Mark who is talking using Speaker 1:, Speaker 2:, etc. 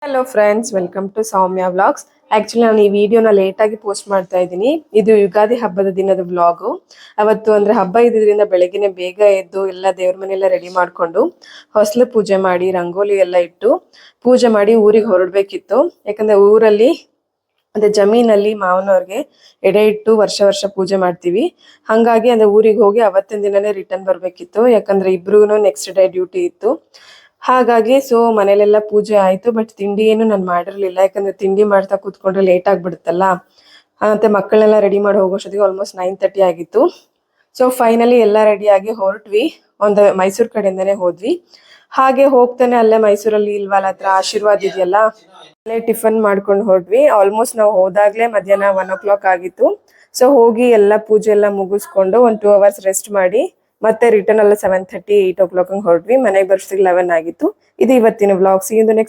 Speaker 1: Hello friends, welcome to Soumya vlogs. Actually ನಾನು ಈ ವಿಡಿಯೋನ ಲೇಟ್ ಆಗಿ ಪೋಸ್ಟ್ ಮಾಡ್ತಾ ಇದ್ದೀನಿ. ಇದು ಯುಗಾದಿ ಹಬ್ಬದ ದಿನದ ವ್ಲಾಗು. ಅವತ್ತು ಅಂದ್ರೆ ಹಬ್ಬ ಇದ್ದಿದ್ರಿಂದ ಬೆಳಗ್ಗೆನೆ ಬೇಗ ಎದ್ದು ಎಲ್ಲ ದೇವ್ರ ಮನೆಯೆಲ್ಲ ರೆಡಿ ಮಾಡ್ಕೊಂಡು ಹೊಸಲು ಪೂಜೆ ಮಾಡಿ ರಂಗೋಲಿ ಎಲ್ಲ ಇಟ್ಟು ಪೂಜೆ ಮಾಡಿ ಊರಿಗೆ ಹೊರಡ್ಬೇಕಿತ್ತು. ಯಾಕಂದ್ರೆ ಊರಲ್ಲಿ ಅದೇ ಜಮೀನಲ್ಲಿ ಮಾವನವ್ರಿಗೆ ಎಡೆ ಇಟ್ಟು ವರ್ಷ ವರ್ಷ ಪೂಜೆ ಮಾಡ್ತೀವಿ. ಹಂಗಾಗಿ ಅಂದ್ರೆ ಊರಿಗೆ ಹೋಗಿ ಅವತ್ತಿನ ದಿನನೇ ರಿಟರ್ನ್ ಬರ್ಬೇಕಿತ್ತು. ಯಾಕಂದ್ರೆ ಇಬ್ರಿಗೂ ನೆಕ್ಸ್ಟ್ ಡೇ ಡ್ಯೂಟಿ ಇತ್ತು. ಹಾಗಾಗಿ ಮನೇಲೆಲ್ಲ ಪೂಜೆ ಆಯ್ತು. ಬಟ್ ತಿಂಡಿ ಏನು ನಾನು ಮಾಡಿರ್ಲಿಲ್ಲ, ಯಾಕಂದ್ರೆ ತಿಂಡಿ ಮಾಡ್ತಾ ಕೂತ್ಕೊಂಡ್ರೆ ಲೇಟ್ ಆಗ್ಬಿಡುತ್ತಲ್ಲ. ಮತ್ತೆ ಮಕ್ಕಳನ್ನೆಲ್ಲ ರೆಡಿ ಮಾಡಿ ಹೋಗೋಷ್ಟೊತ್ತಿಗೆ ಆಲ್ಮೋಸ್ಟ್ 9:30 ಆಗಿತ್ತು. ಫೈನಲಿ ಎಲ್ಲ ರೆಡಿಯಾಗಿ ಹೊರಟ್ವಿ. ಒಂದು ಮೈಸೂರು ಕಡೆಯಿಂದನೇ ಹೋದ್ವಿ. ಹಾಗೆ ಹೋಗ್ತಾನೆ ಅಲ್ಲೇ ಮೈಸೂರಲ್ಲಿ ಇಲ್ವಾಲ್ ಹತ್ರ ಆಶೀರ್ವಾದ ಇದೆಯಲ್ಲ, ಅಲ್ಲೇ ಟಿಫನ್ ಮಾಡ್ಕೊಂಡು ಹೊರಟ್ವಿ. ಆಲ್ಮೋಸ್ಟ್ ನಾವು ಹೋದಾಗ್ಲೇ ಮಧ್ಯಾಹ್ನ 1 o'clock ಆಗಿತ್ತು. ಹೋಗಿ ಎಲ್ಲ ಪೂಜೆ ಎಲ್ಲ ಮುಗಿಸ್ಕೊಂಡು ಒಂದು 2 hours ರೆಸ್ಟ್ ಮಾಡಿ ಮತ್ತೆ ರಿಟರ್ನ್ ಎಲ್ಲ 7:30, 8 o'clock ಹೊರಟ್ವಿ. ಮನೆಗೆ ಬರ್ಸೋದಿಗೆ 11 ಆಗಿತ್ತು. ಇದು ಇವತ್ತಿನ vlog. See you in the next